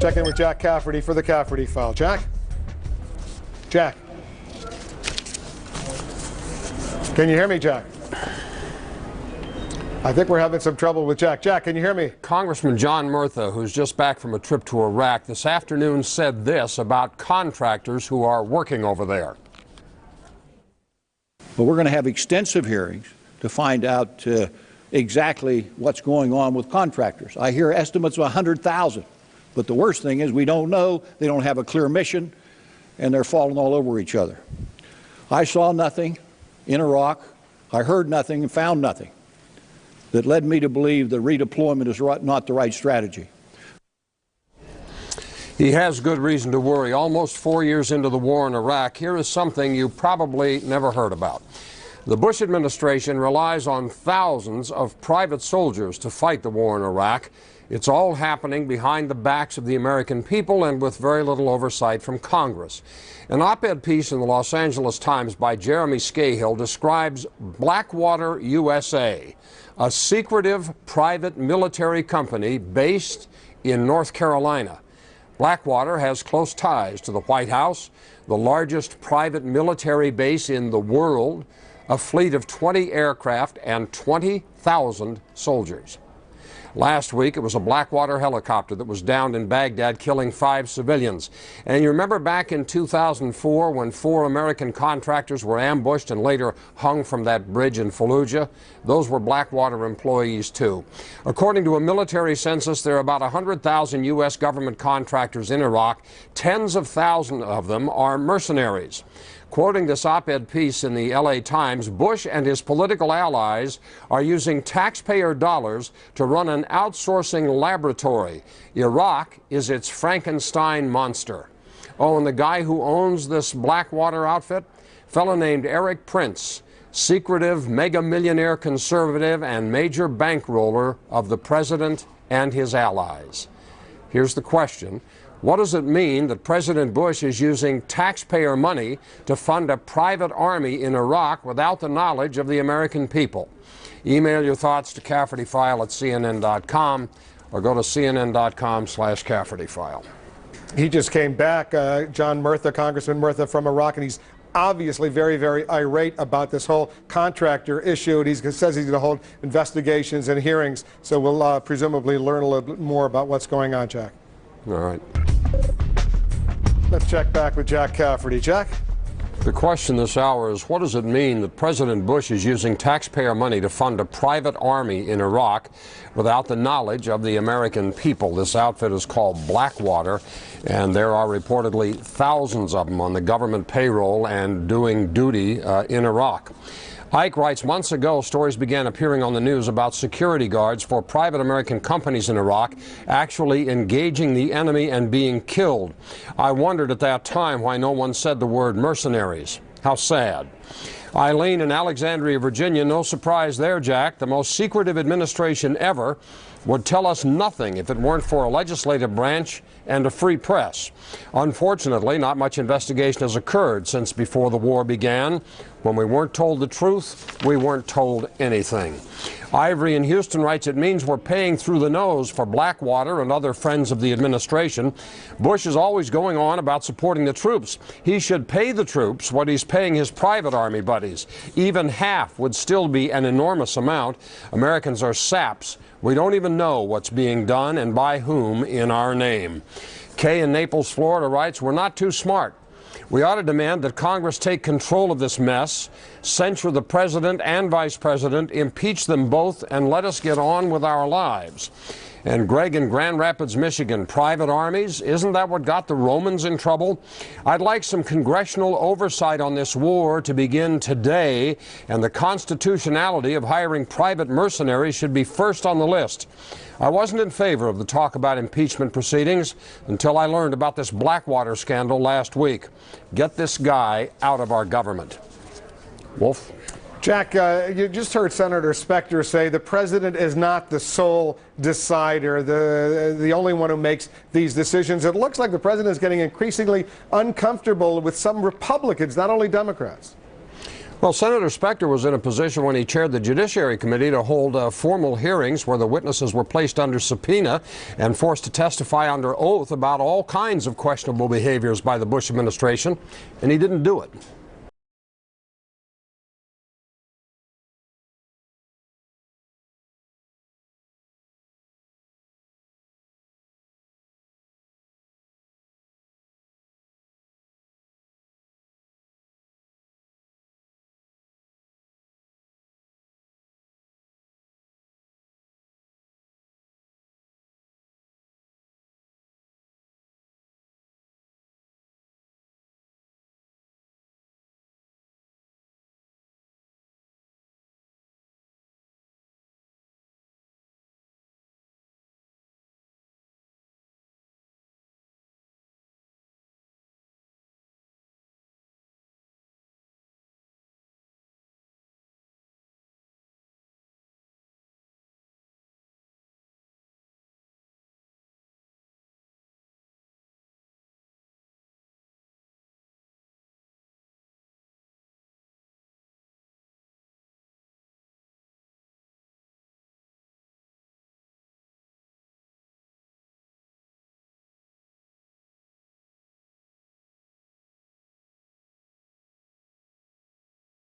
Check in with Jack Cafferty for the Cafferty File. Jack? Jack? Can you hear me, Jack? I think we're having some trouble with Jack. Jack, can you hear me? Congressman John Murtha, who's just back from a trip to Iraq, this afternoon said this about contractors who are working over there. But we're going to have extensive hearings to find out exactly what's going on with contractors. I hear estimates of 100,000, but the worst thing is we don't know, they don't have a clear mission, and they're falling all over each other. I saw nothing in Iraq, I heard nothing and found nothing that led me to believe that redeployment is not the right strategy. He has good reason to worry. Almost 4 years into the war in Iraq, here is something you probably never heard about. The Bush administration relies on thousands of private soldiers to fight the war in Iraq. It's all happening behind the backs of the American people and with very little oversight from Congress. An op-ed piece in the Los Angeles Times by Jeremy Scahill describes Blackwater, USA, a secretive private military company based in North Carolina. Blackwater has close ties to the White House, the largest private military base in the world, a fleet of 20 aircraft and 20,000 soldiers. Last week, it was a Blackwater helicopter that was downed in Baghdad, killing 5 civilians. And you remember back in 2004 when 4 American contractors were ambushed and later hung from that bridge in Fallujah? Those were Blackwater employees, too. According to a military census, there are about 100,000 U.S. government contractors in Iraq. Tens of thousands of them are mercenaries. Quoting this op-ed piece in the LA Times, Bush and his political allies are using taxpayer dollars to run an outsourcing laboratory. Iraq is its Frankenstein monster. Oh, and the guy who owns this Blackwater outfit? A fellow named Eric Prince, secretive mega-millionaire conservative and major bankroller of the president and his allies. Here's the question. What does it mean that President Bush is using taxpayer money to fund a private army in Iraq without the knowledge of the American people? Email your thoughts to CaffertyFile@CNN.com or go to CNN.com/CaffertyFile. He just came back, John Murtha, Congressman Murtha from Iraq, and he's obviously very, very irate about this whole contractor issue. He says he's going to hold investigations and hearings, so we'll presumably learn a little bit more about what's going on, Jack. All right. Let's check back with Jack Cafferty. Jack? The question this hour is, what does it mean that President Bush is using taxpayer money to fund a private army in Iraq without the knowledge of the American people? This outfit is called Blackwater, and there are reportedly thousands of them on the government payroll and doing duty in Iraq. Ike writes, months ago, stories began appearing on the news about security guards for private American companies in Iraq actually engaging the enemy and being killed. I wondered at that time why no one said the word mercenaries. How sad. Eileen in Alexandria, Virginia, no surprise there, Jack. The most secretive administration ever would tell us nothing if it weren't for a legislative branch and a free press. Unfortunately, not much investigation has occurred since before the war began. When we weren't told the truth, we weren't told anything. Ivory in Houston writes, it means we're paying through the nose for Blackwater and other friends of the administration. Bush is always going on about supporting the troops. He should pay the troops what he's paying his private army buddies. Even half would still be an enormous amount. Americans are saps. We don't even know what's being done and by whom in our name. Kay in Naples, Florida writes, we're not too smart. We ought to demand that Congress take control of this mess, censure the president and vice president, impeach them both, and let us get on with our lives. And Greg in Grand Rapids, Michigan, private armies, isn't that what got the Romans in trouble? I'd like some congressional oversight on this war to begin today, and the constitutionality of hiring private mercenaries should be first on the list. I wasn't in favor of the talk about impeachment proceedings until I learned about this Blackwater scandal last week. Get this guy out of our government. Wolf? Jack, you just heard Senator Specter say the president is not the sole decider, the only one who makes these decisions. It looks like the president is getting increasingly uncomfortable with some Republicans, not only Democrats. Well, Senator Specter was in a position when he chaired the Judiciary Committee to hold formal hearings where the witnesses were placed under subpoena and forced to testify under oath about all kinds of questionable behaviors by the Bush administration, and he didn't do it.